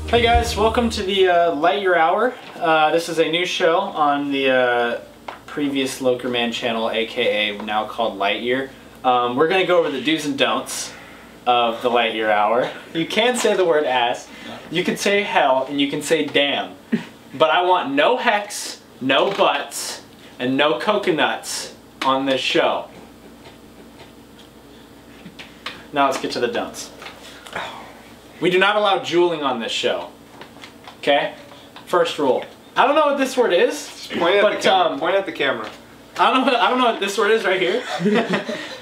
Hey guys, welcome to the Lightyear Hour. This is a new show on the previous Lokerman channel, aka now called Lightyear. We're going to go over the do's and don'ts of the Lightyear Hour. You can say the word ass, you can say hell, and you can say damn. But I want no hex, no butts, and no coconuts on this show. Now let's get to the don'ts. We do not allow juuling on this show. Okay? First rule. I don't know what this word is. Just point at the camera. I don't know what this word is right here.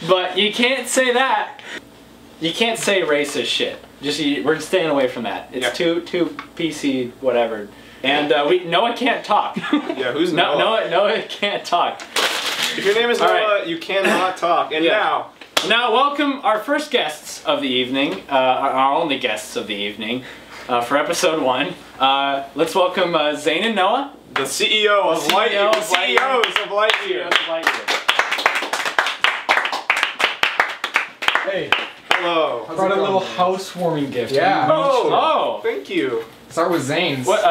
But you can't say that. You can't say racist shit. We're staying away from that. It's too PC, whatever. And Noah can't talk. Yeah, who's Noah? Noah can't talk. If your name is Noah, you cannot talk. And Now, welcome our first guests of the evening, our only guests of the evening, for episode 1. Let's welcome Zane and Noah. The CEO of Lightyear. The CEOs of Lightyear. Hey. Hello. I brought a little housewarming gift. Yeah. Oh. Thank you. Start with Zane's. What?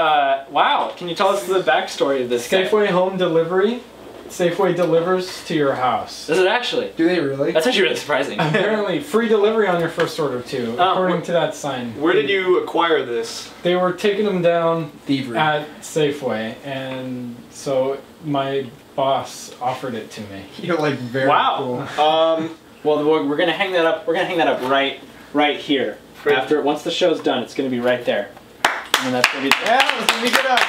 Wow. Can you tell us the backstory of this guy? Safeway home delivery. Safeway delivers to your house. Is it actually? Do they really? That's actually really surprising. Apparently, free delivery on your first order too, according to that sign. Where did you acquire this? They were taking them down Thievery. at Safeway, and so my boss offered it to me. You're like very Wow. cool. Well, we're gonna hang that up. We're gonna hang that up right here. Once the show's done, it's gonna be right there. And that's gonna be. Yeah, let me get up.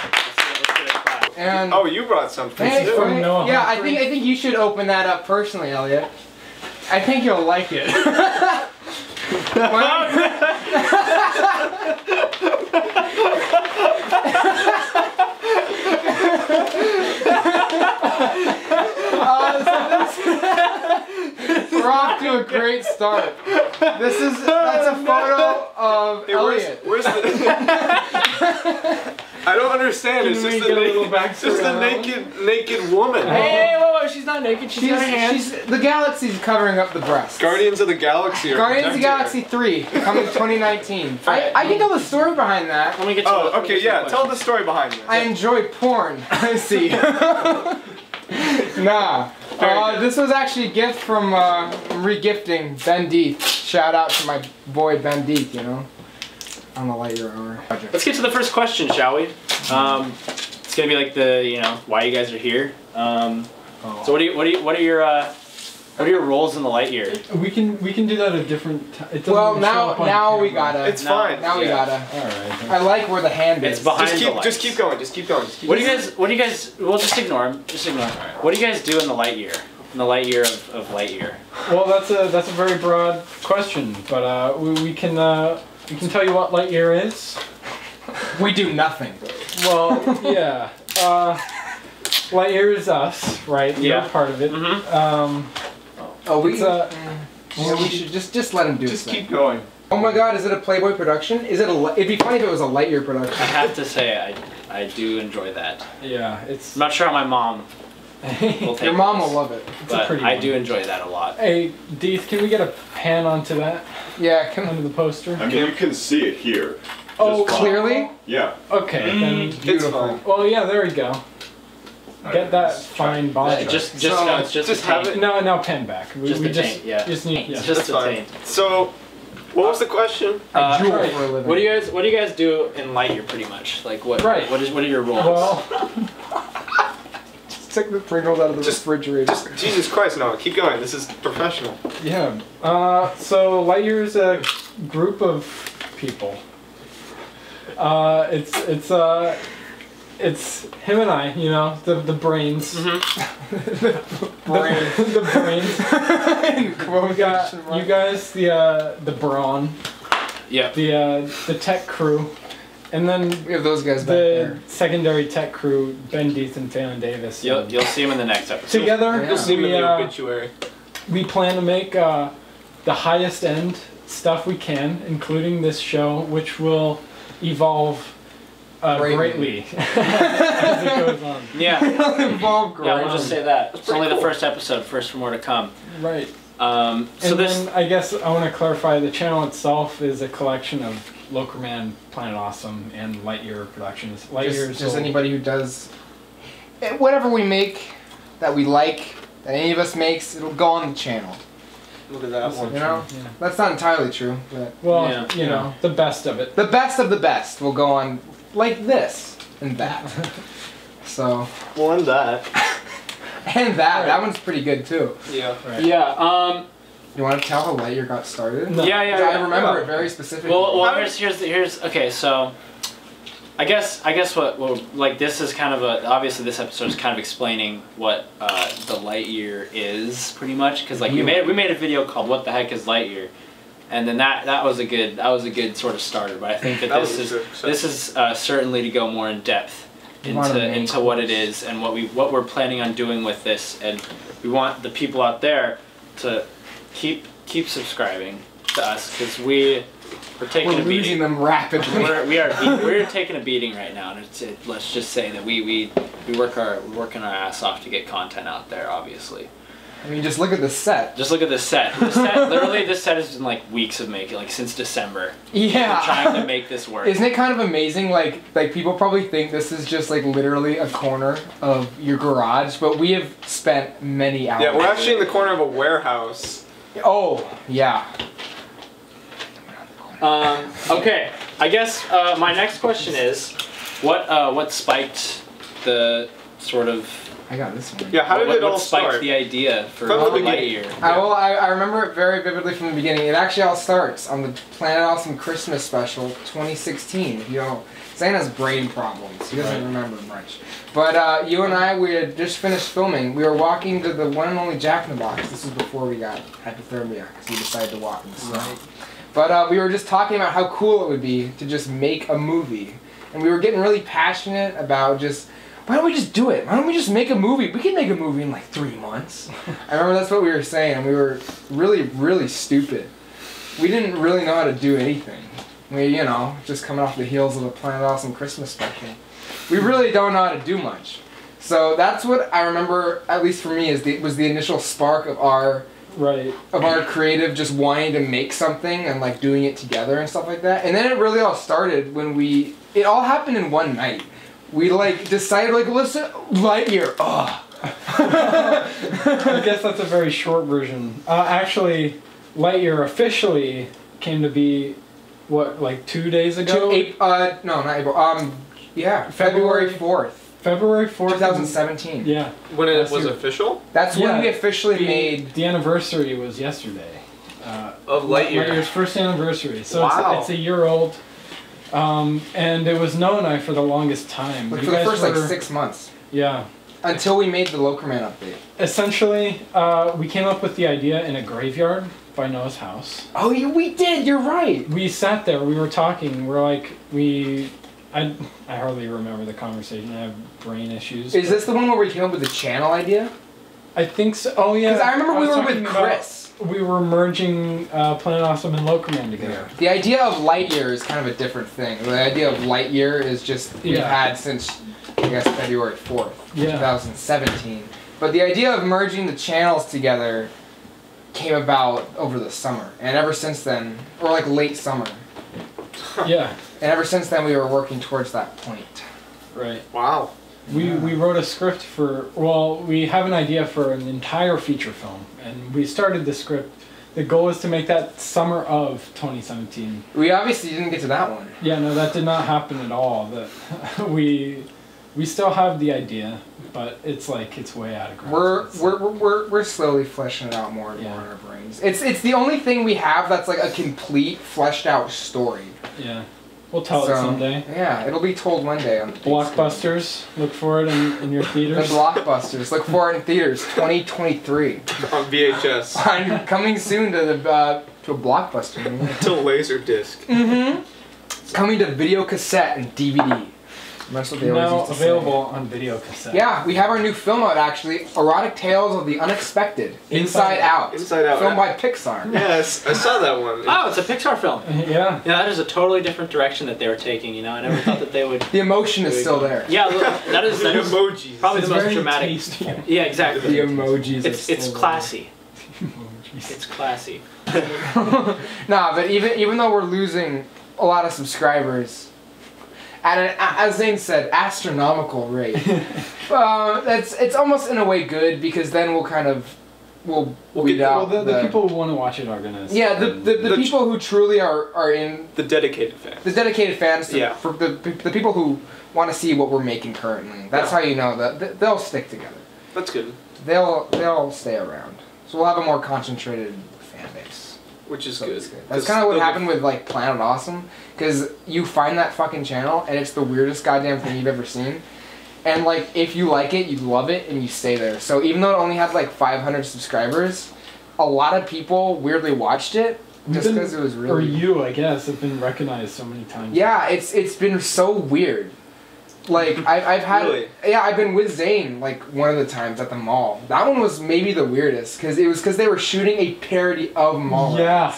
And Oh, you brought something hey, too. from Noah yeah, Humphrey. I think you should open that up personally, Elliot. I think you'll like it. We're off to a great start. That's a photo of Elliot. Where's the... I don't understand. It's just a naked woman. Hey, whoa, she's not naked. She's got her hands. The galaxy's covering up the breasts. Guardians of the Galaxy. Guardians of the Galaxy 3 coming 2019. I can tell the story behind that. Let me get to Oh, okay, yeah. Tell the story behind this. I enjoy porn. I see. Nah. This was actually a gift from regifting Ben Deeth. Shout out to my boy Ben Deeth, you know, on the Lightyear Hour. Let's get to the first question, shall we? It's gonna be like why you guys are here. So what are your roles in the Lightyear? We can do that at different times. Well, now we gotta. It's fine. Now we gotta. All right. I like where the hand is. It's behind the lights. Just keep going. Just keep going. What do you guys? We'll just ignore him. Just ignore him. What do you guys do in the Lightyear? In the Lightyear of Lightyear. Well, that's a very broad question, but we can tell you what Lightyear is. We do nothing. Well, yeah. Lightyear is us, right? Yeah. We're part of it. We should just let him do it. Just keep going. Oh my God! Is it a Playboy production? It'd be funny if it was a Lightyear production. I have to say, I do enjoy that. Yeah, it's. I'm not sure how my mom will take Your mom will this, love it. but pretty I one. do enjoy that a lot. Hey, Deeth, can we get a pan onto that? Yeah, Under the poster? I mean, you can see it here. Oh, Just clearly? Yeah. Okay, then. It's fine. Well, yeah, there we go. Get that fine body. It's just have it. No, pan back. Just the taint, yeah. Just need. It's Yeah. just That's a fine. taint. So, what was the question? I jewel right. for a living. What do you guys do in Lightyear, pretty much? Like what? Right. What are your roles? Well, Just take the Pringles out of the refrigerator. Jesus Christ, no, keep going. This is professional. yeah. So Lightyear is a group of people. It's him and I, you know, the brains. the brains. We got you guys, the brawn. Yeah. The tech crew, and then We have those guys back there. the secondary tech crew, Ben Deeth and Phelan Davis. You'll see him in the next episode. Together, Yeah. You'll see him in the we, obituary. we plan to make the highest end stuff we can, including this show, which will evolve greatly as it goes on. Yeah. Involved Yeah, we'll just say that. It's only the first episode, first for more to come. Right. So and then I guess I want to clarify the channel itself is a collection of Lokerman, Planet Awesome, and Lightyear Productions. Lightyear just anybody who does whatever we make that we like, that any of us makes, it'll go on the channel. Look at that one. You know? Yeah. That's not entirely true, but Well, Yeah. you know, the best of it. the best of the best will go on like this and that. So, Well, and that. and that one's pretty good too. Yeah. Right. Yeah. You want to tell how Lightyear got started? No. Yeah. I remember it very specifically. Well, here's okay. So, I guess what like this is kind of obviously this episode is kind of explaining what the Lightyear is pretty much, because like we made a video called "What the Heck is Lightyear," and then that was a good sort of starter. But I think that this is certainly to go more in depth into what it is and what we're planning on doing with this, and we want the people out there to keep subscribing to us, because we're taking a beating. We're losing them rapidly. We're taking a beating right now, and let's just say that we're working our ass off to get content out there. Obviously, I mean, just look at the set. just look at this set. Literally, this set has been like weeks of making, like since December. Yeah. We're trying to make this work. Isn't it kind of amazing? Like people probably think this is just like literally a corner of your garage, but we have spent many hours. Yeah, we're actually in the corner of a warehouse. Oh, yeah. Okay, I guess my next question is, what spiked the sort of I got this one. Yeah, how did it all what spiked start? the idea for From the beginning. Lightyear? I remember it very vividly from the beginning. It actually all starts on the Planet Awesome Christmas special 2016. You know, Zane has brain problems. He doesn't remember much. But you and I, we had just finished filming. We were walking to the one and only Jack in the Box. This was before we got hypothermia, because we decided to walk in the snow. But we were just talking about how cool it would be to just make a movie. And we were getting really passionate about just, why don't we just do it? Why don't we just make a movie? We can make a movie in like 3 months. I remember that's what we were saying, and we were really, really stupid. We didn't really know how to do anything. We, you know, just coming off the heels of the Planet Awesome Christmas special. We really don't know how to do much. So that's what I remember, at least for me, was the initial spark of our creative just wanting to make something and like doing it together and stuff like that. And then it really all started when it all happened in one night. We like decided like, listen, Lightyear, I guess that's a very short version. Actually, Lightyear officially came to be, what, like 2 days ago? No, not April. Yeah, February 4th. February 4th. 2017. Yeah. When it was official? That's when we officially made... The anniversary was yesterday. Of Lightyear. Lightyear's first anniversary. So Wow. it's a year old. And it was Noah and I for the longest time. Like for the first like 6 months. Yeah. Until we made the Lokerman update. Essentially, we came up with the idea in a graveyard by Noah's house. Oh, we did. You're right. We sat there. We were talking. We're like, I hardly remember the conversation. I have brain issues. Is this the one where we came up with the channel idea? I think so. Oh yeah. Because I remember we was were talking with about- Chris. We were merging Planet Awesome and Lokerman together. The idea of Lightyear is kind of a different thing. The idea of Lightyear is just we've had since I guess February 4th, 2017. But the idea of merging the channels together came about over the summer, and ever since then, or like late summer. Yeah. And ever since then, we were working towards that point. Right. Wow. We wrote a script for, well, we have an idea for an entire feature film, and we started the script. The goal is to make that summer of 2017. We obviously didn't get to that one. Yeah, no, that did not happen at all. We still have the idea, but it's like it's way out of grasp. We're slowly fleshing it out more and more in our brains. It's the only thing we have that's like a complete fleshed out story. Yeah. We'll tell it someday. Yeah, it'll be told one day on the Blockbusters. Look for it in your theaters. The Blockbusters. Look for it in theaters 2023. On VHS. Coming soon to a Blockbuster. To Laserdisc. It's coming to video cassette and DVD. That's what they always Now used to available say. on video cassette. Yeah, we have our new film out actually. Erotic Tales of the Unexpected. Inside Out. Inside Out. Filmed by Pixar. Yes, I saw that one. Oh, it's a Pixar film. Yeah. Yeah, that is a totally different direction that they were taking. You know, I never thought that they would. The emotion is still there. Yeah, look, that is emojis. probably It's the most very dramatic. tasteful. Yeah, exactly. The emojis. It's classy. Emojis. It's classy. Nah, but even though we're losing a lot of subscribers at an, as Zane said, astronomical rate. It's almost in a way good because then we'll weed out the people who want to watch it are gonna. Yeah, the people who truly are in the dedicated fans. The dedicated fans. Yeah. For the people who want to see what we're making currently. That's how you know that they'll stick together. That's good. They'll stay around. So we'll have a more concentrated fan base. Which is So good. it's That's kind of what happened with like Planet Awesome, because you find that fucking channel and it's the weirdest goddamn thing you've ever seen, and like if you like it, you love it, and you stay there. So even though it only had like 500 subscribers, a lot of people weirdly watched it just because it was really. Or you, I guess, have been recognized so many times. Yeah, it's been so weird. Like I've had Really? Yeah, I've been with Zane like one of the times at the mall. That one was maybe the weirdest because they were shooting a parody of mall. Yeah.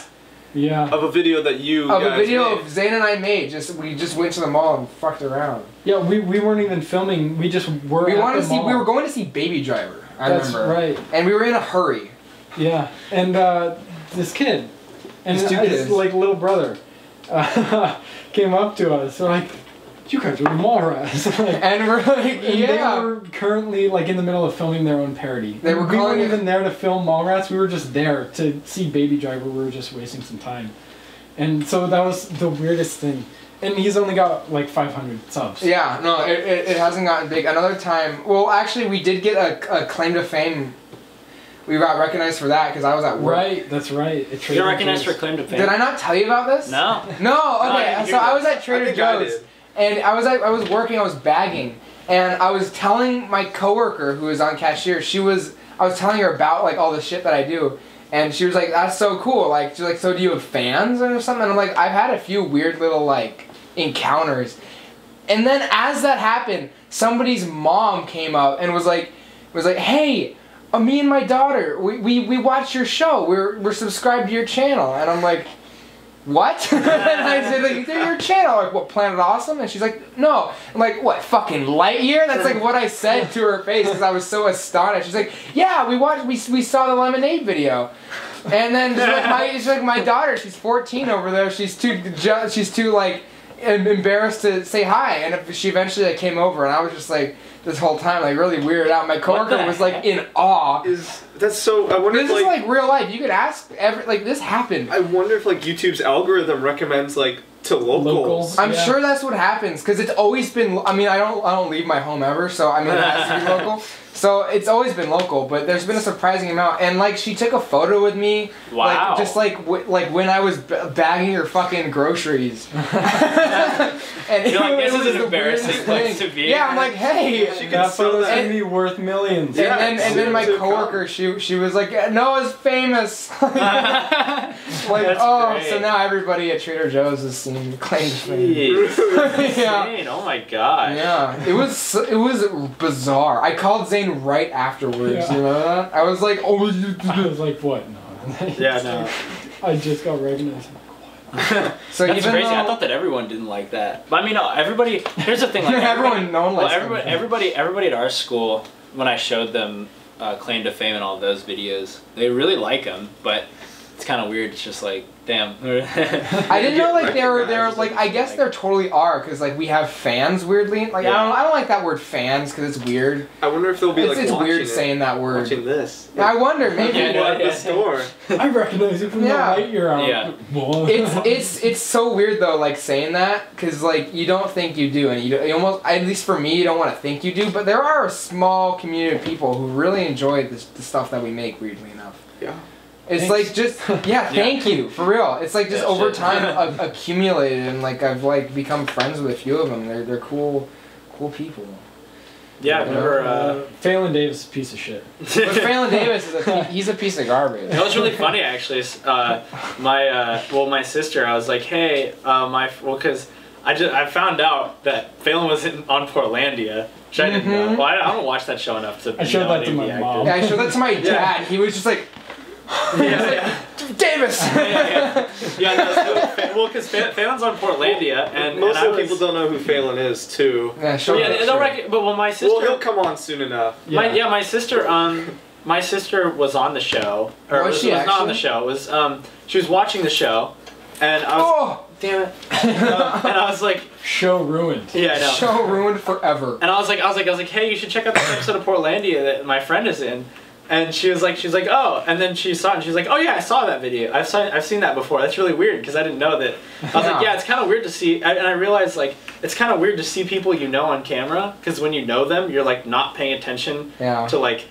Yeah. Of a video that you Of guys a video made. of Zane and I made. We just went to the mall and fucked around. Yeah, we weren't even filming. We just were. We at wanted the to see. mall. We were going to see Baby Driver. I That's remember. right. And we were in a hurry. Yeah, and this kid, and These two his kids. like little brother, came up to us. They're like, "You guys are the Mallrats." Like, And we're like, and yeah. they were currently like in the middle of filming their own parody. They were we calling weren't it- even there to film Mallrats. We were just there to see Baby Driver. We were just wasting some time, and so that was the weirdest thing. And he's only got like 500 subs. Yeah, no, it hasn't gotten big. Another time, well, actually, we did get a claim to fame. We got recognized for that because I was at work. Right, that's right. It You got recognized for claim to fame? Did I not tell you about this? No. No, okay. didn't So hear I was that. at Trader I think I Joe's, did. and I was working. I was bagging, and I was telling my coworker who was on cashier. I was telling her about like all the shit that I do, and she was like, "That's so cool." Like she's like, "So do you have fans or something?" And I'm like, "I've had a few weird little like encounters," and then as that happened, somebody's mom came up and was like, "Hey." Me and my daughter, we watch your show. We're subscribed to your channel, and I'm like, what? And I said, like, they're your channel. Like, what, Planet Awesome? And she's like, no. I'm like, what, fucking Lightyear? That's like what I said to her face because I was so astonished. She's like, yeah, we saw the Lemonade video. And then she's like, my daughter, she's 14 over there. She's too like embarrassed to say hi. And she eventually like came over, and I was just like, this whole time, like really weirded out. My coworker was like in awe. That's so? I wonder This if is like real life. You could ask like this happened. I wonder if like YouTube's algorithm recommends like to locals. I'm Yeah. sure that's what happens because it's always been. I mean, I don't leave my home ever, so I mean it has to be local. So it's always been local, but there's been a surprising amount. And like she took a photo with me, Wow. like just like like when I was bagging her fucking groceries. And You're like, this it is was an the embarrassing weirdest place thing. to be. Yeah, I'm like, hey. She could That sell photo's that. gonna be worth millions. Yeah. And then my soon to coworker, she was like, Noah's famous. Like, That's oh, great. so now everybody at Trader Joe's has seen claim to fame. Jeez. Yeah. Zane, oh my gosh. Yeah, it was bizarre. I called Zane right afterwards. Yeah. You know that? I was like, oh, I was like, what? No. Yeah, no. I just got recognized. so That's even crazy. though I thought that everyone didn't like that. But I mean, no, everybody. Here's the thing. Like everyone known well, likes everybody at our school, when I showed them claim to fame and all those videos, they really like them. But it's kind of weird. It's just like, damn. I didn't know like they're recognized, like I guess there totally are because like we have fans weirdly. Like Yeah. I don't like that word fans because it's weird. I wonder if they'll be like It's watching weird it, saying that word. watching this. I wonder maybe. Yeah, People at the store. I recognize you from Yeah. the Lightyear Hour. Yeah. What? It's so weird though, like saying that, because like you don't think you do, and you almost, at least for me, you don't want to think you do. But there are a small community of people who really enjoy the stuff that we make. Weirdly enough, Yeah. it's Thanks. like just thank you for real. It's like just Yeah, over shit. time accumulated, and like I've like become friends with a few of them. They're cool people. Yeah, I've never. Phelan Davis is a piece of shit. But Phelan Davis is he's a piece of garbage. It was really funny actually. My sister, I was like, hey, because I found out that Phelan was on Portlandia, which I didn't know. Well, I don't watch that show enough to. I showed know that to any my of the mom. Yeah, actors. I showed that to my dad. He was just like, Yeah. Davis. Yeah, no, well, because Phelan's on Portlandia, and Most and of the people don't know who Phelan is too. Yeah, show Yeah, that they'll shit. but my sister. Well, he'll come on soon enough. My sister my sister was on the show, or Was was she not on the actually? show. It was she was watching the show, and I was Oh, damn it. And I was like, show ruined. yeah, I know. Show ruined forever. And I was like, hey, you should check out this episode of Portlandia that my friend is in. And she was like, oh, and then she saw it and she was like, oh yeah, I saw that video. I've seen that before. That's really weird because I didn't know that. I was like, yeah, it's kind of weird to see, and I realized like it's kind of weird to see people you know on camera because when you know them, you're like not paying attention to like,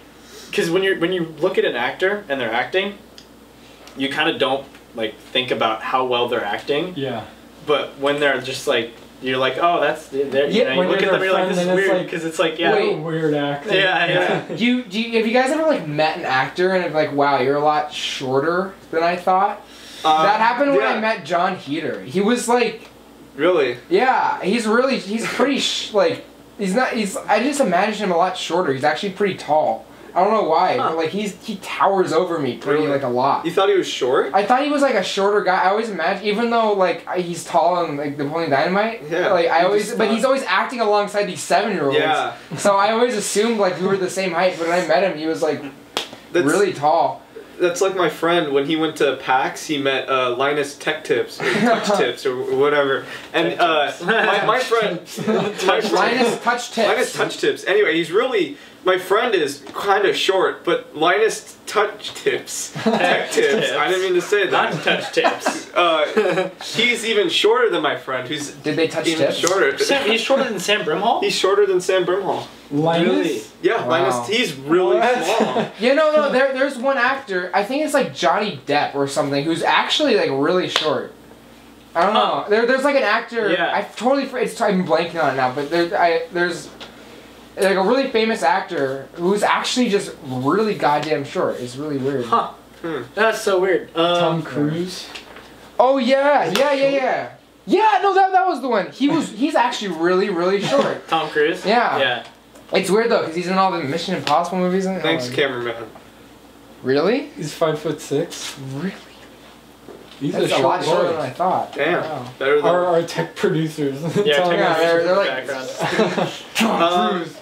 because when you look at an actor and they're acting, you kind of don't like think about how well they're acting. Yeah. But when they're just like. You're like, oh, that's there. You know, you look at them, you're like, this is weird because it's like, yeah, weird acting. Yeah. Have you guys ever like met an actor and like, wow, you're a lot shorter than I thought? That happened when I met John Heater. He was like, really? Yeah, he's pretty like I just imagined him a lot shorter. He's actually pretty tall. I don't know why, but like he towers over me pretty like a lot. You thought he was short? I thought he was like a shorter guy. I always imagine, even though like he's tall and like Napoleon Dynamite. Yeah. Like but he's always acting alongside these 7-year-olds. Yeah. So I always assumed like we were the same height. But when I met him, he was like really tall. That's like my friend when he went to PAX. He met Linus Tech Tips or Touch Tips or whatever, and my friend Linus Touch Tips. Linus Touch Tips. Anyway, he's really. My friend is kind of short, but Linus Touch Tips, Tech Tips. I didn't mean to say that. Not Touch Tips. He's even shorter than my friend, who's Did they touch even tips? shorter. He's shorter than Sam Brimhall? He's shorter than Sam Brimhall. Linus? Really? Yeah, Wow. Linus. He's really small. Yeah, no. There's one actor. I think it's like Johnny Depp or something, who's actually like really short. I don't know. There's like an actor. Yeah. I totally. I'm blanking on it now, but there's like a really famous actor who's actually just really goddamn short. It's really weird. Huh. That's so weird. Tom Cruise. Oh yeah. Yeah, no, that was the one. He's actually really short. Tom Cruise? Yeah. Yeah. It's weird though, because he's in all the Mission Impossible movies. Thanks, cameraman. Really? He's 5'6". Really? He's That's a lot shorter than I thought. Damn. Wow. Better than. Our tech producers. Yeah, Tom they're like- background.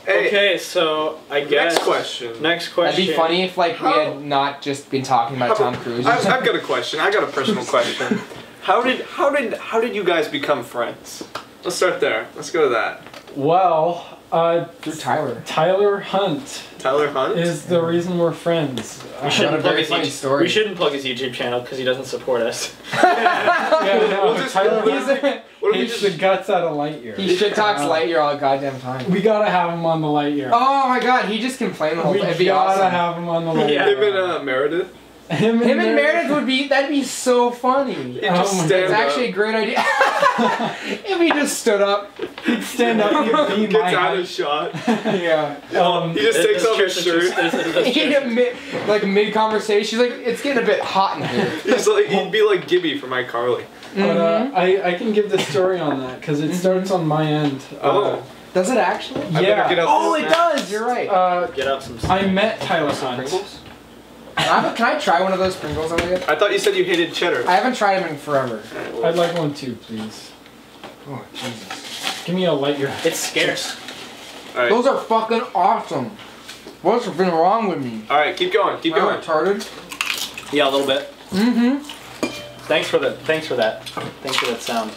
Hey, Okay, so I guess... next question. Next question. That'd be funny if like we had not just been talking about Tom Cruise. I've got a question. I got a personal question. How did you guys become friends? Let's start there. Let's go to that. Well, Through Tyler. Tyler Hunt Tyler Hunt? is the reason we're friends. We shouldn't, plug very his funny YouTube, story. we shouldn't plug his YouTube channel because he doesn't support us. Yeah, no, We'll just- Tyler we'll Hunt What if we hates the just guts out of Lightyear. He shit talks Lightyear all the goddamn time. We gotta have him on the Lightyear. Oh my god, he just complained the whole we time. It'd be gotta awesome. have him on the Lightyear. Yeah. him and Meredith? Him Him and Meredith that'd be so funny. He just my- stand It's actually a great idea. If he just stood up. He'd stand up and be Gets my out height. of shot. Yeah. He just takes off his shirt. Mid conversation, she's like, it's getting a bit hot in here. He'd be like Gibby from iCarly. But I can give the story on that because it starts on my end. Does it actually? I better Yeah. get out Oh, this it now. does. You're right. Get out some... I met Tyler Hunt. Pringles? Can I try one of those Pringles over there? I thought you said you hated cheddar. I haven't tried them in forever. I'd like one too, please. Oh Jesus. Give me a Lightyear. It's scarce. Alright, Those are fucking awesome. What's been wrong with me? Alright, keep going, keep Am I going. retarded? Yeah, a little bit. Mm-hmm. Thanks for that sound.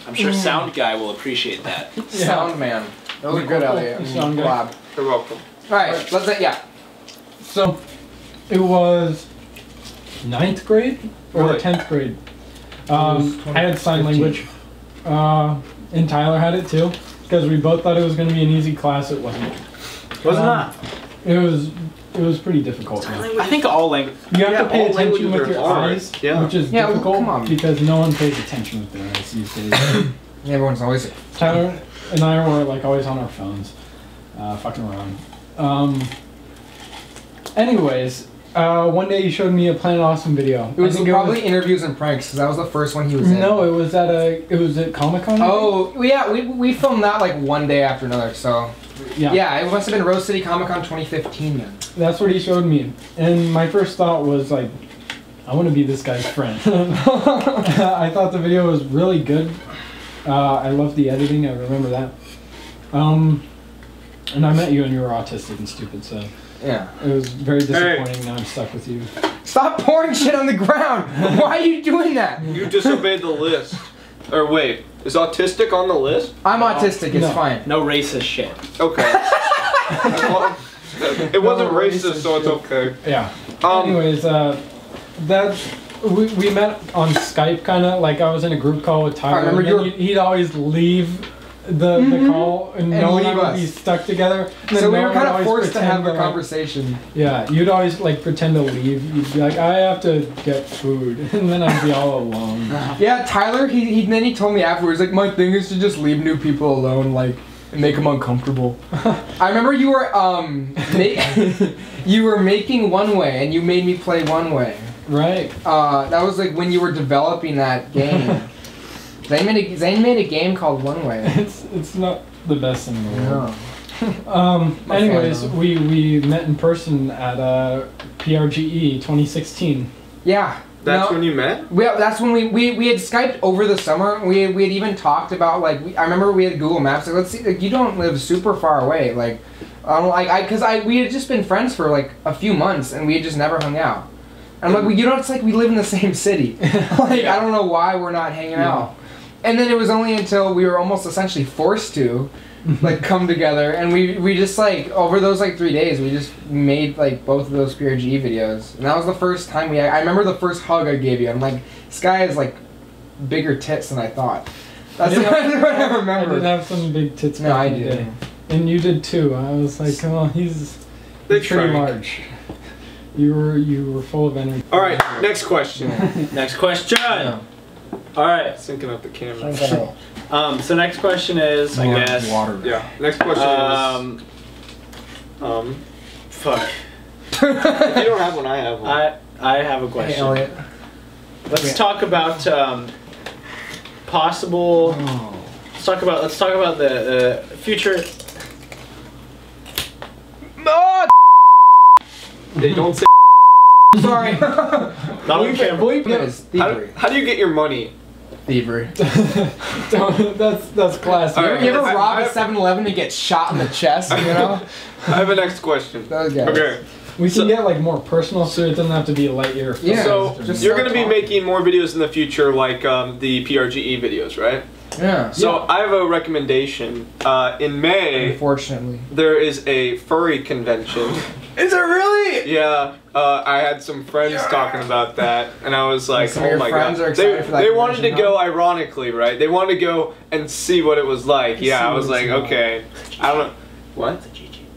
I'm sure Sound Guy will appreciate that. Sound man. Those are good, Elliot. Sound guy. Collab. You're welcome. Alright, yeah. So, it was 9th grade or Really? 10th grade. I had sign language, and Tyler had it too, because we both thought it was going to be an easy class. It wasn't. Was it not? It was pretty difficult. Man. I think all language... You have to pay all attention languages with are your hard. eyes, Yeah. which is Yeah, well, difficult come on. because no one pays attention with their eyes these days. Everyone's always. Tyler and I were like always on our phones, fucking around. Anyways, one day you showed me a Planet Awesome video. It was I think probably interviews and pranks because that was the first one he was in. No, it was at Comic-Con. Oh yeah, we filmed that like one day after another. So yeah. yeah, it must have been Rose City Comic Con 2015 then. That's what he showed me, and my first thought was like, I want to be this guy's friend. I thought the video was really good. I loved the editing. I remember that. And I met you and you were autistic and stupid, so Yeah. it was very disappointing. Now I'm stuck with you. Stop pouring shit on the ground. Why are you doing that? You disobeyed the list. Or wait, is autistic on the list? I'm autistic. It's No. fine. No racist shit. Okay. It wasn't No racist, so it's shit. okay. Yeah. Um, Anyways, we met on Skype, kind of like I was in a group call with Tyler. I remember and then he'd always leave the call, and no one leave would be us. stuck together. And So then we no were one kind would of always forced to have pretend a like- conversation. Yeah, you'd always like pretend to leave. You'd be like, I have to get food, and then I'd be all alone. Yeah, Tyler. Then he told me afterwards, like, my thing is to just leave new people alone, like, and make them uncomfortable. I remember you were you were making One Way, and you made me play One Way. Right. That was like when you were developing that game. Zane made a game called One Way. It's not the best thing in the world. No. Anyways, fan, though. we met in person at PRGE 2016. Yeah. That's when you met? That's when we had Skyped over the summer. We had even talked about like I remember we had Google Maps. Like, let's see, like, you don't live super far away. Like, we had just been friends for like a few months and we had just never hung out. And I'm like, it's like we live in the same city. Like, I don't know why we're not hanging out. And then it was only until we were almost essentially forced to, like, come together, and we just like over those like 3 days we just made like both of those PRGE videos, and that was the first time I remember the first hug I gave you. I'm like, this guy has like bigger tits than I thought. That's what I remember. I did have some big tits. No, back I in the did. day. And you did too. I was like, oh, he's Big pretty Frank. large. You were full of energy. All right, next question. Next question. Yeah. All right. Syncing up the camera. So next question is, I guess. Water. Yeah. Next question is. Fuck. If you don't have one, I have one. I have a Hey, question. Elliot. Let's talk about possible. Oh. Let's talk about the future. Oh, They don't say. sorry. Not on camera. Yes, thievery. How do you get your money? Thievery. that's classic. All right. You ever I- rob I- a 7-Eleven and get shot in the chest, you know? I have a next question. Those guys. Okay. We can get like more personal, so it doesn't have to be a Lightyear. Yeah. So just you're start going to be talking. making more videos in the future, like the PRGE videos, right? Yeah. So I have a recommendation. In May, Unfortunately. there is a furry convention. Is it really? Yeah, I had some friends talking about that, and I was like, Some of oh your my friends god. are excited for that They wanted to convention, go huh? ironically, right? They wanted to go and see what it was like. See Yeah, I what was it's like, like. okay. I don't know. What?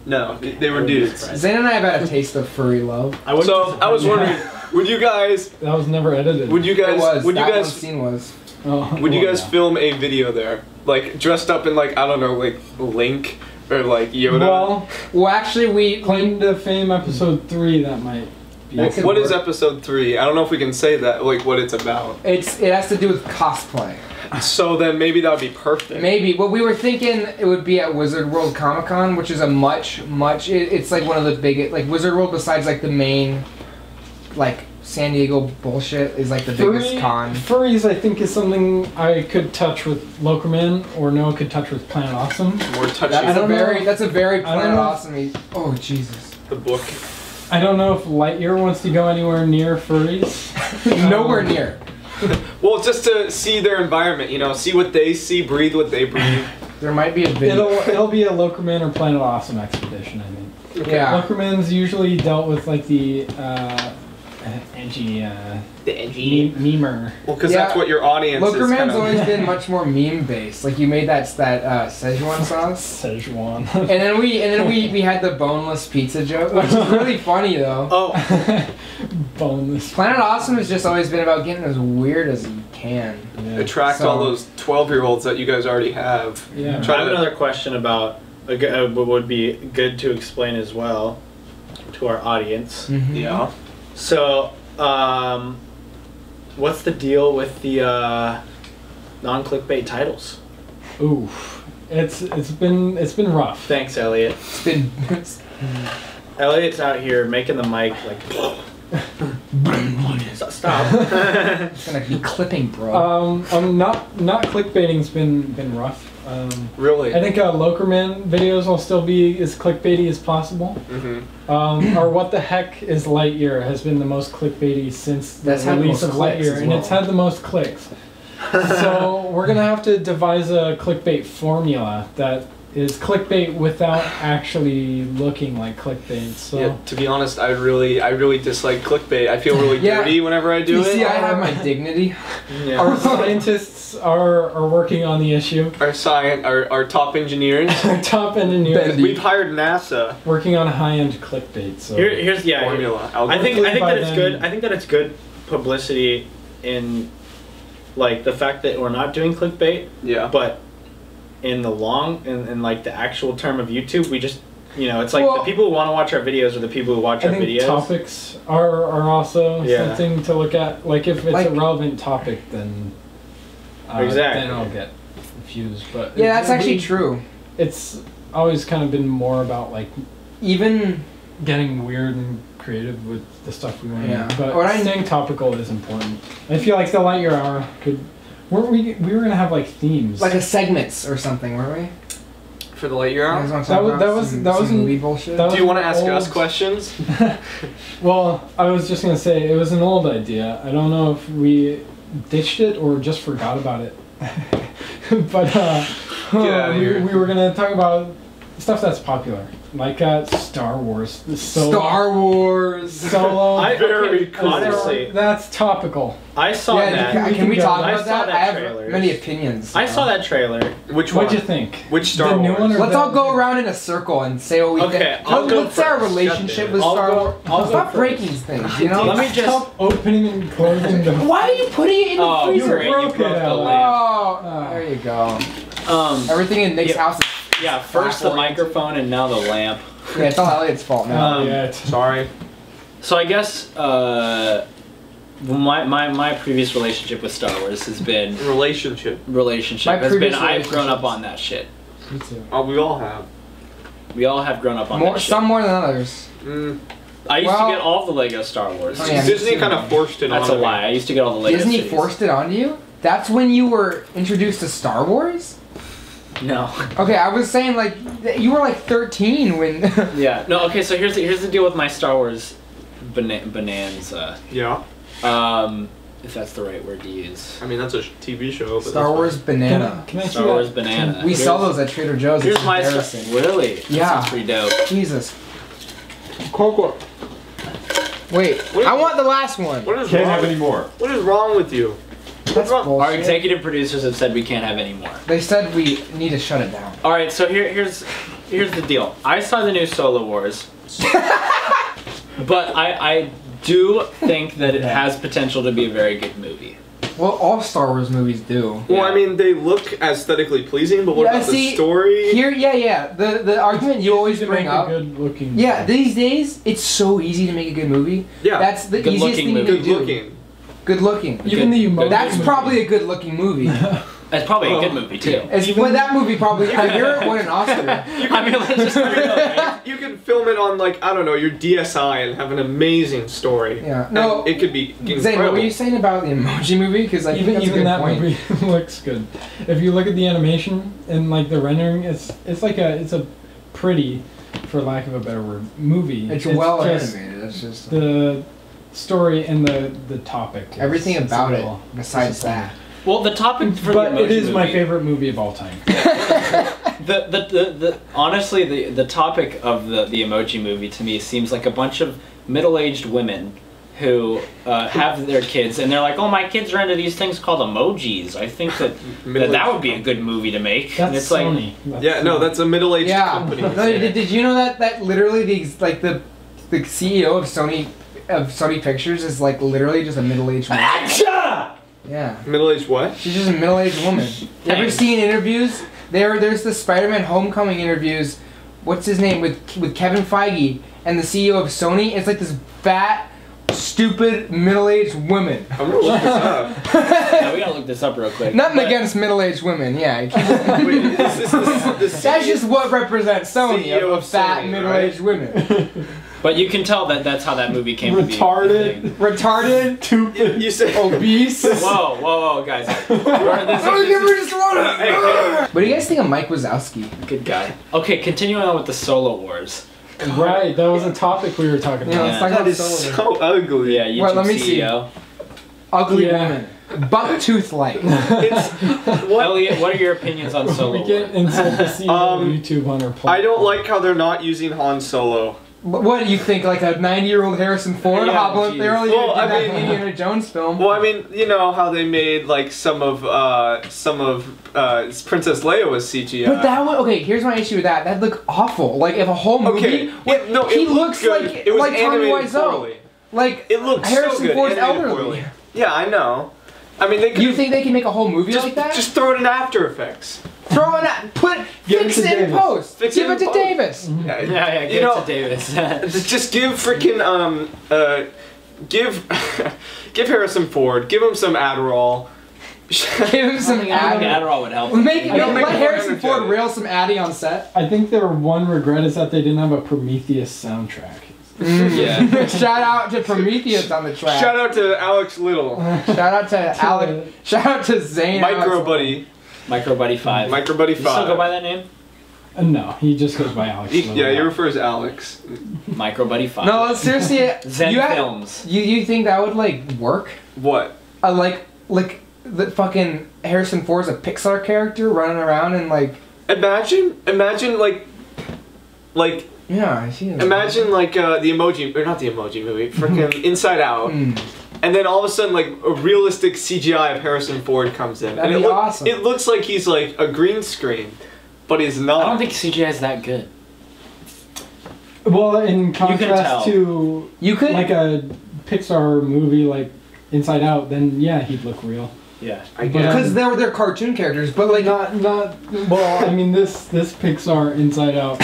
No, they were dudes. Zane and I have had a taste of furry love. So I was wondering, would you guys, That was never edited. would you It guys, was. would you that one guys, scene was. Oh, would you well, guys yeah. film a video there, like dressed up in like I don't know, like Link or like Yoda? Well, Well, actually, we Claim to Fame episode 3. That might be. That could What is work. episode 3? I don't know if we can say that, like what it's about. it has to do with cosplay. So then maybe that would be perfect. Maybe. Well, we were thinking it would be at Wizard World Comic Con, which is a it's like one of the biggest, like Wizard World besides like the main, like San Diego bullshit is like the biggest con. Furries, I think, is something I could touch with Lokerman, or Noah could touch with Planet Awesome. More touchy. I don't know. That's a very I don't Planet know. Awesome. Oh Jesus. The book. I don't know if Lightyear wants to go anywhere near furries. Nowhere near. Well, just to see their environment, you know, see what they see, breathe what they breathe. There might be a video. It'll be a Lokerman or Planet Awesome expedition, I think. Yeah. Lokerman's usually dealt with like the edgy memer. Well, because Yeah. that's what your audience is. Lokerman's Kind of. always been much more meme based. Like you made that Szechuan sauce. Szechuan. And then we had the boneless pizza joke, which is really funny though. Oh, Boneless. Planet Awesome has just always been about getting as weird as you can. Yeah. attract So- all those 12-year-olds that you guys already have. Yeah. I Try have to- another question about what would be good to explain as well to our audience. Mm-hmm. Yeah. So, what's the deal with the non-clickbait titles? Ooh. It's been rough. Thanks, Elliot. It's been Elliot's out here making the mic like. Stop. it's gonna be clipping, bro. Not clickbaiting's been rough. Really? I think Lokerman videos will still be as clickbaity as possible. Mm-hmm. Or what the heck is Lightyear has been the most clickbaity since the That's had the release most of clicks Lightyear, as and well. it's had the most clicks. So we're gonna have to devise a clickbait formula that is clickbait without actually looking like clickbait. So Yeah, to be honest, I really dislike clickbait. I feel really dirty whenever I do You it. see, I have my dignity. Yeah. our scientists are working on the issue. Our top engineers. Our top engineers We've hired NASA working on high-end clickbait. So Here's formula. I think by that it's then- good. I think that it's good publicity in like the fact that we're not doing clickbait, Yeah. but in the in like the actual term of YouTube, we just it's like Well- the people who want to watch our videos are the people who watch I our think videos. topics are also Yeah. something to look at. Like if it's Like- a relevant topic, then Exactly. then I'll get confused. But Yeah, that's actually true. It's always kind of been more about like Even getting weird and creative with the stuff we want to Yeah. do. But What I- staying topical is important. I feel like the Lightyear Hour could. We were gonna have like themes. like a segments or something, weren't we? For the Lightyear You Hour? guys want to That talk was- about that was- some, that some was in- movie bullshit? that Do you want to ask old- us questions? Well, I was just gonna say it was an old idea. I don't know if we ditched it or just forgot about it. But outta here. we were gonna talk about stuff that's popular, like Star Wars, the Star Wars. Solo. Very cool. Honestly, That's topical. I saw Yeah, that. can we talk I about saw that? that I have trailer. many opinions. I saw that trailer. Which one? What'd you think? Which Star The new Wars? one or Let's the- all go around in a circle and say what we Okay, think. I'll go Let's say our first. relationship with I'll Star go- Wars. I'll go Stop first. breaking things, you know? Let me just. Stop opening and closing the. Why are you putting it in the Oh, freezer? great, you broke broke it the out. lamp. Oh, there you go. Everything in Nick's Yeah. house is Yeah, first the flat-oriented. microphone and now the lamp. Yeah, it's all Elliot's fault now. Oh, yeah. Sorry. So I guess my previous relationship with Star Wars has been Relationship. relationship My has been previous I've grown up relationships. on that shit. Me too. Oh, we all have. We all have grown up on More, that shit. some more than others. I used well- to get all the Lego Star Wars. Oh, yeah. Disney kind of forced it That's on a me. lie. I used to get all the Lego Disney series. forced it onto you? That's when you were introduced to Star Wars? No. Okay, I was saying like you were like 13 when. Yeah. No. Okay. So here's the deal with my Star Wars bonanza. Yeah. If that's the right word to use. I mean, that's a TV show. But Star Wars banana. Can I see Star that? Wars banana. We sell those at Trader Joe's. Here's It's my embarrassing. really. That Yeah. sounds pretty dope. Jesus. Coco. Wait, What is- I want the last one. What is Can't wrong? have any more. What is wrong with you? That's Our bullshit. executive producers have said we can't have any more. They said we need to shut it down. All right. So here's the deal. I saw the new Solo Wars, but I do think that it has potential to be a very good movie. Well, all Star Wars movies do. Well, Yeah. I mean, they look aesthetically pleasing, but what Yeah, about see, the story? Here, yeah. The argument you always To bring make up. a good looking. Yeah, these days it's so easy to make a good movie. Yeah. That's the Good easiest looking thing movie. you Good can do. looking. Good looking. Even the emoji. That's movie. probably a good looking movie. It's probably a good movie too. But that movie probably I hear it won an Oscar. I mean, let's just You could film it on, like, I don't know, your DSi and have an amazing story. Yeah. And No. it could be incredible. Zane, what were you saying about the Emoji Movie? Because I think that's a Even good that point. movie looks good. If you look at the animation and like the rendering, it's a pretty, for lack of a better word, movie. It's well just animated. It's just the story and the topic. is- everything it's about a it. little Besides disappointing. Well, the topic for But the it is my movie- favorite movie of all time. The honestly the topic of the Emoji Movie to me seems like a bunch of middle-aged women who have their kids and they're like, oh, my kids are into these things called emojis. I think that would be a good movie to make. That's and it's Sony. That's Yeah, no, Sony. that's a middle-aged Yeah. company. No, did you know that literally the CEO of Sony Pictures is like literally just a middle-aged woman? Yeah. Middle-aged what? She's just a middle-aged woman. You ever seen interviews? There's the Spider-Man Homecoming interviews. What's his name with Kevin Feige and the CEO of Sony? It's like this fat, stupid middle-aged woman. I'm gonna look this up. Yeah, we gotta look this up real quick. Nothing But- against middle-aged women. Yeah. Wait, is this the That's just what represents Sony CEO of of fat Sony, middle-aged women. But you can tell that that's how that movie came to be. Retarded. Retarded, Stupid. You said obese. Whoa, guys. Oh, give me just one. What do you guys think of Mike Wazowski? Good guy. Okay, continuing on with the Solo Wars. Right, that was a topic we were talking Yeah, about. let's talk that about is Solo. so ugly. Yeah, YouTube Well, let me see. CEO. Ugly Yeah. woman. Bucktooth-like. Elliot, what are your opinions on Solo? We get inside the CEO of YouTube on our podcast. I don't like how they're not using Han Solo. What do you think? Like a 90-year-old Harrison Ford? Yeah, How about they're only Well, gonna do I that mean- Indiana Jones film? Well, I mean, you know how they made like some of Princess Leia was CGI. But that one, okay. Here's my issue with that. That looked awful. Like if a whole movie, Okay, he it looks good. like It was like Tommy animated Wiseau. poorly. Like It looked Harrison so good. Ford's animated elderly. poorly. Yeah, I know. I mean, they could You think they can make a whole movie like that? just throw it in After Effects. Throw it out. Fix it to it in Davis. post. Fix Give it it in to post. Davis. Yeah, Yeah, you give know, it to Davis. just give freaking give Harrison Ford. Give him some Adderall. Give him some I think Addy. Adderall would help. Let make him Harrison more Ford energetic. rail some Addy on set. I think their one regret is that they didn't have a Prometheus soundtrack. Yeah. Shout out to Prometheus on the track. Shout out to Alex Little, Shout out to Alec. Shout out to Zane. Micro Alex. Buddy, Micro Buddy 5. Micro Buddy You still go 5. by that name? No, he just goes by Alex. Yeah, he refers Alex. Micro Buddy 5. No, seriously. Zen you Films. You think that would like work? What? Like the fucking Harrison Ford's a Pixar character running around and like. Imagine like. Yeah, I see. Imagine like the emoji, or not the emoji movie, freaking Inside Out, Mm. and then all of a sudden like a realistic CGI of Harrison Ford comes in, That'd and be awesome. it looks like he's like a green screen, but he's not. I don't think CGI is that good. Well, in tell. contrast to You could. like a Pixar movie like Inside Out, then yeah, he'd look real. Yeah. I But, guess. Because they're cartoon characters, but like Not well. I mean, this Pixar Inside Out.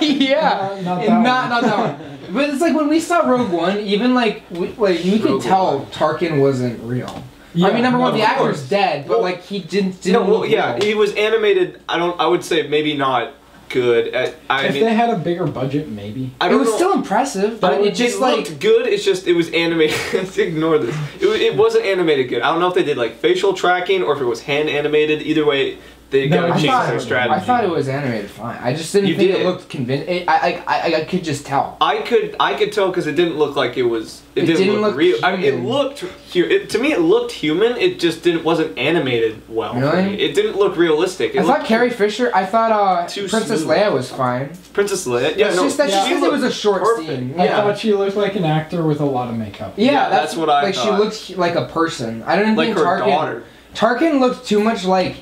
yeah, Not that that one. But it's like when we saw Rogue One, even like you could Rogue tell One. Tarkin wasn't real. Yeah, I mean, number one, no, the of actor's course. dead, but Well, like he didn't No, well, look yeah, real. he was animated. I would say maybe not good. If mean, they had a bigger budget, maybe. I It don't was know. still impressive, but it just like looked good. It's just it was animated. Ignore this. It wasn't animated good. I don't know if they did like facial tracking or if it was hand animated. Either way, they No, got I to change thought- their strategy. I thought it was animated fine. I just didn't You think did. it looked convincing. I could just tell. I could tell because it didn't look like it was. It, didn't look real. I mean, it human. looked. To me, it looked human. It just wasn't animated well. For Really? me. It didn't look realistic. I thought Carrie Fisher. I thought Too Princess smooth. Leia was fine. Princess Leia. Yeah, It's no, just that yeah. she said it was a short perfect. scene. I Yeah. thought she looked like an actor with a lot of makeup. Yeah, that's what I like. thought. She looked like a person. I didn't like think her Tarkin. daughter. Tarkin looked too much like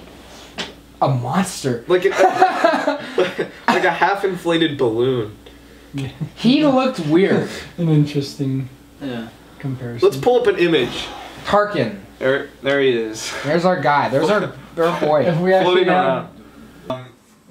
a monster. Like like a half inflated balloon. He looked weird. An interesting Yeah. comparison. Let's pull up an image. Tarkin. There he is. There's our guy. There's our boy. If we actually Floating had, around.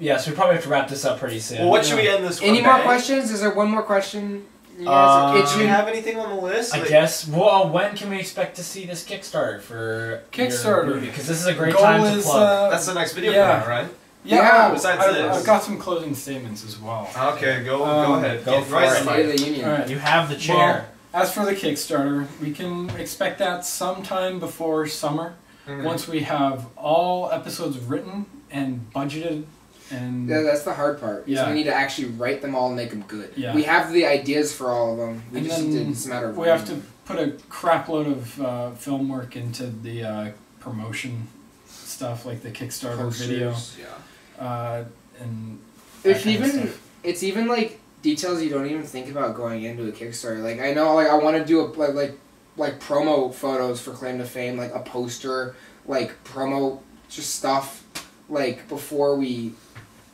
Yeah, so we probably have to wrap this up pretty soon. Well, what should we end this with? Any more questions? Is there one more question? You guys are Do itching. we have anything on the list? I guess. Well, when can we expect to see this Kickstarter for Kickstarter? Because this is a great Goal time to is, plug. That's the next video Yeah. for now, right? Yeah, besides I've, this. I've got some closing statements as well. Okay, go ahead. go Get for right it. in State of line. the Union. All right. You have the chair. Well, as for the Kickstarter, we can expect that sometime before summer, Mhm. once we have all episodes written and budgeted and Yeah, that's the hard part. Is Yeah. we need to actually write them all and make them good. Yeah. We have the ideas for all of them. We And just then need to, it's a matter of we have to put a crap load of film work into the promotion stuff, like the Kickstarter video. Yeah. And that If kind of even stuff. it's even like details you don't even think about going into a Kickstarter. Like I know, like I want to do like promo photos for Claim to Fame, like a poster, like promo just stuff, like before we,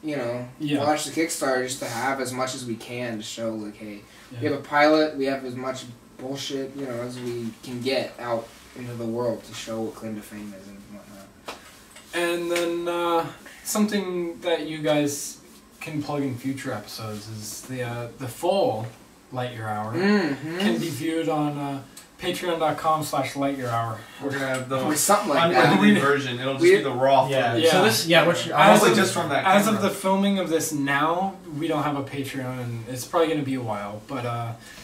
Yeah. launch the Kickstarter, just to have as much as we can to show like, hey, we Yeah. have a pilot, we have as much bullshit, as we can get out into the world to show what Claim to Fame is and whatnot. And then something that you guys can plug in future episodes is the full Lightyear Hour Mm-hmm. can be viewed on patreon.com/lightyearhour. We're gonna have Or the something like that. unedited version. It'll just We- be the raw Yeah. footage. Yeah. So this, which Honestly, As of- just from that As camera. of the filming of this now, we don't have a Patreon, and it's probably going to be a while. But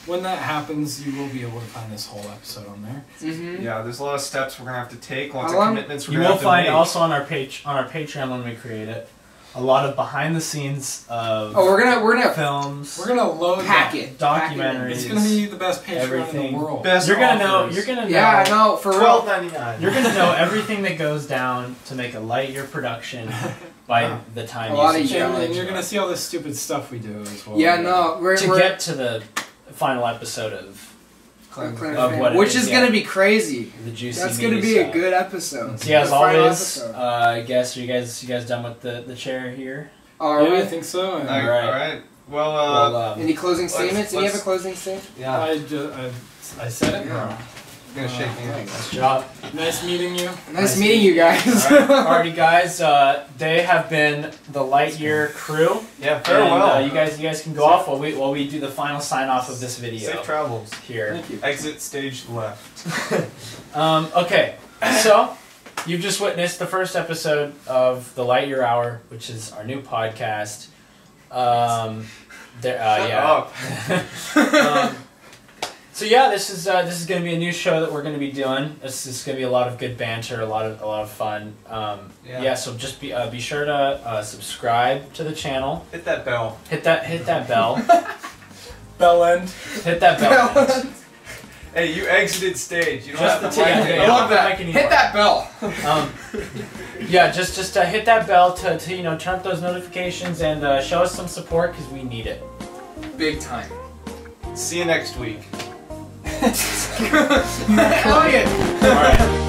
when that happens, you will be able to find this whole episode on there. Mm-hmm. Yeah, there's a lot of steps we're gonna have to take, lots How of long- commitments we're you gonna will have to find make. also on our Patreon when we create it. a lot of behind the scenes of we're gonna films. We're gonna load pack that. it. Documentaries. It's gonna be the best Patreon in everything. the world. Best You're gonna know. offers. You're gonna know. Yeah, no, for real. $12.99. You're gonna know everything that goes down to make a Lightyear production by the time A lot you of subscribe. And you're gonna see all this stupid stuff we do as well. Yeah, no, we're to get to the final episode of Clan of what it which is, is yeah. gonna be crazy. the juicy. That's gonna meaty be stuff. a good episode. So yeah, as The final always, episode. I guess you guys done with the chair here. Are Yeah, we? I think so. And All right. Well, Well, Any closing statements? Did you have a let's- closing statement? yeah. I said it. Yeah. I'm gonna shake hands. nice job. Nice meeting you. Nice meeting you guys. Alrighty, guys. They have been the Lightyear crew. Yeah, Farewell. And, you guys can go off while we do the final sign off of this video Safe travels. here. Thank you. Exit stage left. Okay, so you've just witnessed the first episode of the Lightyear Hour, which is our new podcast. So yeah, this is going to be a new show that we're going to be doing. This is going to be a lot of good banter, a lot of fun. Yeah. So just be sure to subscribe to the channel. Hit that bell. Hit that bell. Bell end. Hit that bell. end. Hey, you exited stage. You don't Just have the to ticket. mic Yeah, I it. love that. Mike anymore. Hit that bell. Yeah, just hit that bell to turn up those notifications and show us some support because we need it. Big time. See you next week. Elliot. All right.